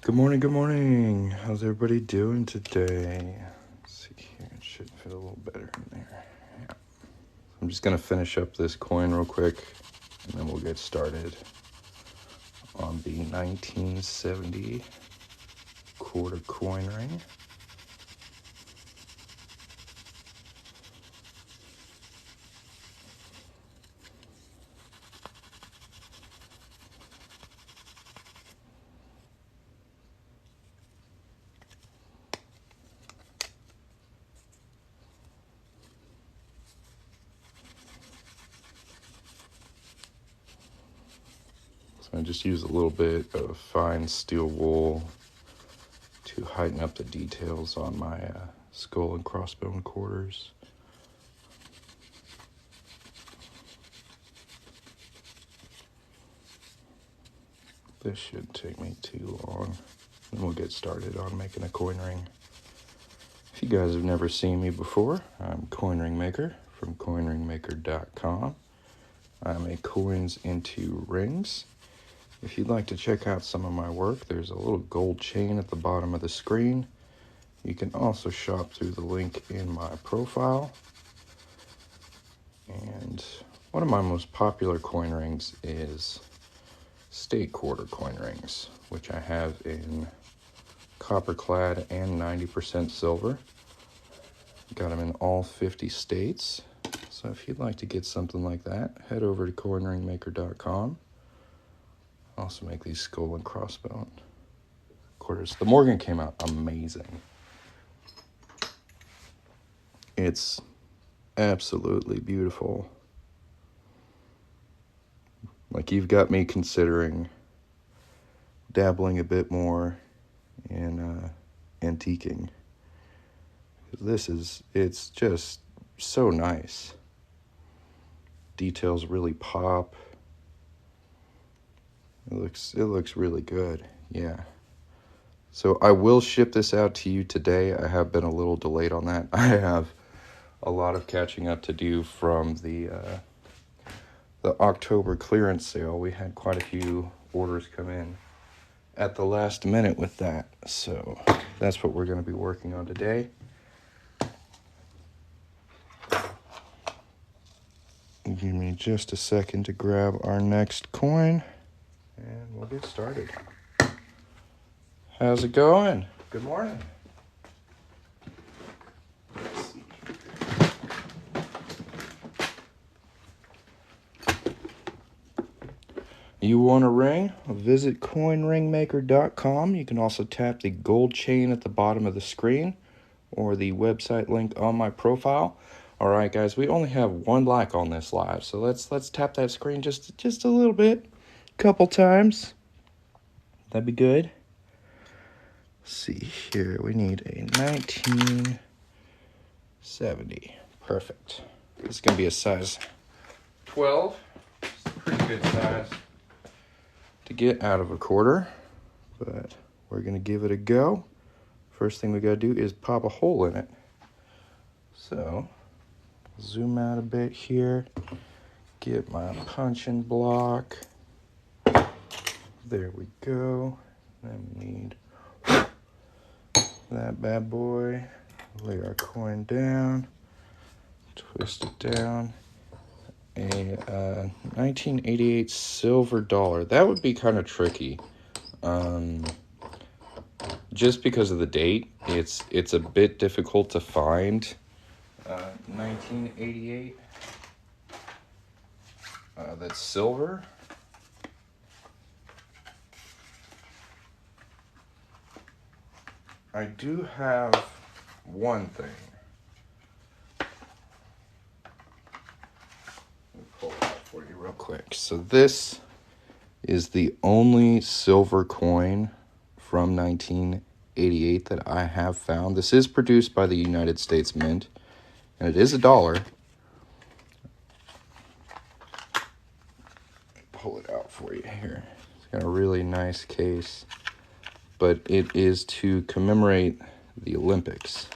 Good morning, good morning. How's everybody doing today? Let's see here, it should fit a little better in there. Yeah. I'm just gonna finish up this coin real quick and then we'll get started on the 1970 quarter coin ring. So I just use a little bit of fine steel wool to heighten up the details on my skull and crossbone quarters. This shouldn't take me too long. And we'll get started on making a coin ring. If you guys have never seen me before, I'm Coin Ring Maker from coinringmaker.com. I make coins into rings. If you'd like to check out some of my work, there's a little gold chain at the bottom of the screen. You can also shop through the link in my profile. And one of my most popular coin rings is state quarter coin rings, which I have in copper clad and 90% silver. Got them in all 50 states. So if you'd like to get something like that, head over to coinringmaker.com. I also make these skull and crossbone quarters. The Morgan came out amazing. It's absolutely beautiful. Like, you've got me considering dabbling a bit more in antiquing. It's just so nice. Details really pop. It looks really good. Yeah. So I will ship this out to you today. I have been a little delayed on that. I have a lot of catching up to do from the October clearance sale. We had quite a few orders come in at the last minute with that. So that's what we're going to be working on today. Give me just a second to grab our next coin and we'll get started. How's it going? Good morning. Let's see. You want a ring? Visit coinringmaker.com. You can also tap the gold chain at the bottom of the screen or the website link on my profile. All right, guys, we only have one like on this live, so let's tap that screen just a little bit, couple times. That'd be good. Let's see here. We need a 1970. Perfect. It's gonna be a size 12. It's a pretty good size to get out of a quarter, but we're gonna give it a go. First thing we gotta do is pop a hole in it. So zoom out a bit here, get my punching block. There we go. Then we need that bad boy. Lay our coin down, twist it down. A 1988 silver dollar. That would be kind of tricky. Just because of the date, it's a bit difficult to find. 1988. That's silver. I do have one thing. Let me pull it out for you real quick. So this is the only silver coin from 1988 that I have found. This is produced by the United States Mint, and it is $1. Pull it out for you here. It's got a really nice case, but it is to commemorate the Olympics.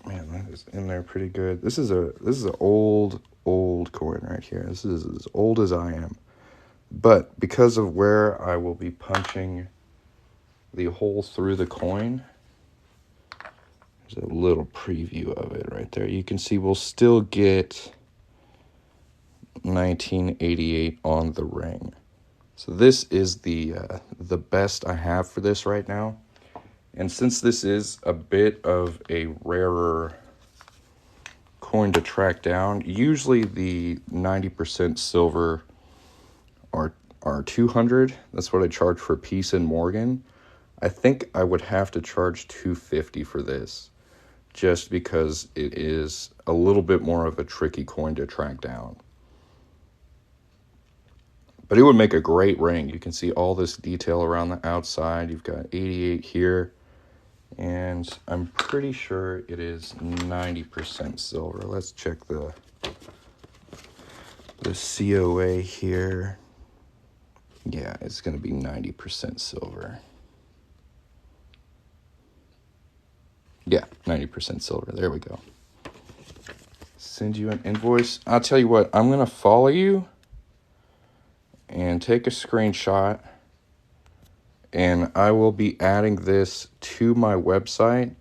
Man, that is in there pretty good. This is an old coin right here. This is as old as I am. But because of where I will be punching the hole through the coin, there's a little preview of it right there. You can see we'll still get 1988 on the ring. So this is the best I have for this right now. And since this is a bit of a rarer coin to track down, usually the 90% silver are 200. That's what I charge for Peace and Morgan. I think I would have to charge 250 for this, just because it is a little bit more of a tricky coin to track down. But it would make a great ring. You can see all this detail around the outside. You've got 88 here, and I'm pretty sure it is 90% silver. Let's check the COA here. Yeah, it's going to be 90% silver. Yeah, 90% silver. There we go. Send you an invoice. I'll tell you what, I'm going to follow you and take a screenshot, and I will be adding this to my website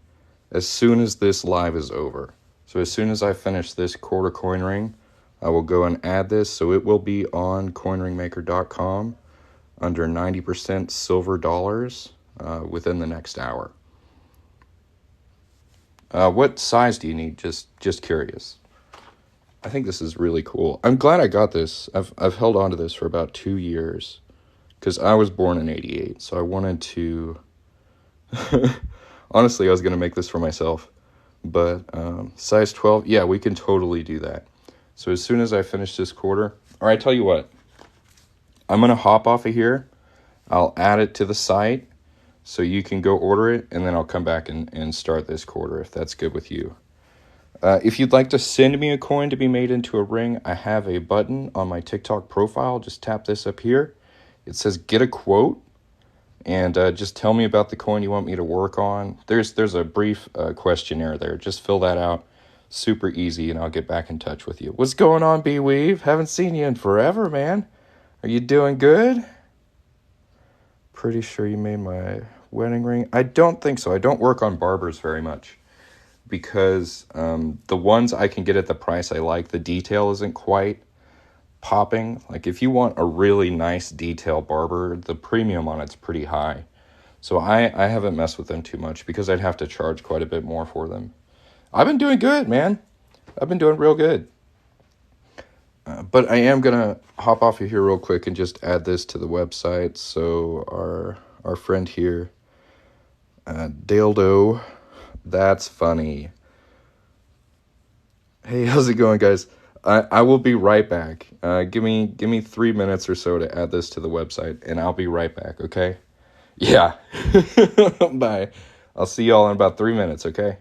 as soon as this live is over. So as soon as I finish this quarter coin ring, I will go and add this. So it will be on coinringmaker.com under 90% silver dollars within the next hour. What size do you need? Just curious. I think this is really cool. I'm glad I got this. I've held on to this for about 2 years because I was born in 88. So I wanted to, honestly, I was going to make this for myself, but size 12, yeah, we can totally do that. So as soon as I finish this quarter, or I tell you what, I'm going to hop off of here. I'll add it to the site so you can go order it, and then I'll come back and start this quarter if that's good with you. If you'd like to send me a coin to be made into a ring, I have a button on my TikTok profile. Just tap this up here. It says get a quote, and just tell me about the coin you want me to work on. There's a brief questionnaire there. Just fill that out. Super easy, and I'll get back in touch with you. What's going on, B-Weave? Haven't seen you in forever, man. Are you doing good? Pretty sure you made my wedding ring. I don't think so. I don't work on barbers very much because the ones I can get at the price I like, the detail isn't quite popping. Like if you want a really nice detail barber, the premium on it's pretty high. So I haven't messed with them too much because I'd have to charge quite a bit more for them. I've been doing good, man. I've been doing real good. But I am going to hop off of here real quick and just add this to the website. So our friend here, Daldo, that's funny. Hey, how's it going, guys? I will be right back. Give me 3 minutes or so to add this to the website, and I'll be right back, okay? Yeah. Bye. I'll see y'all in about 3 minutes, okay?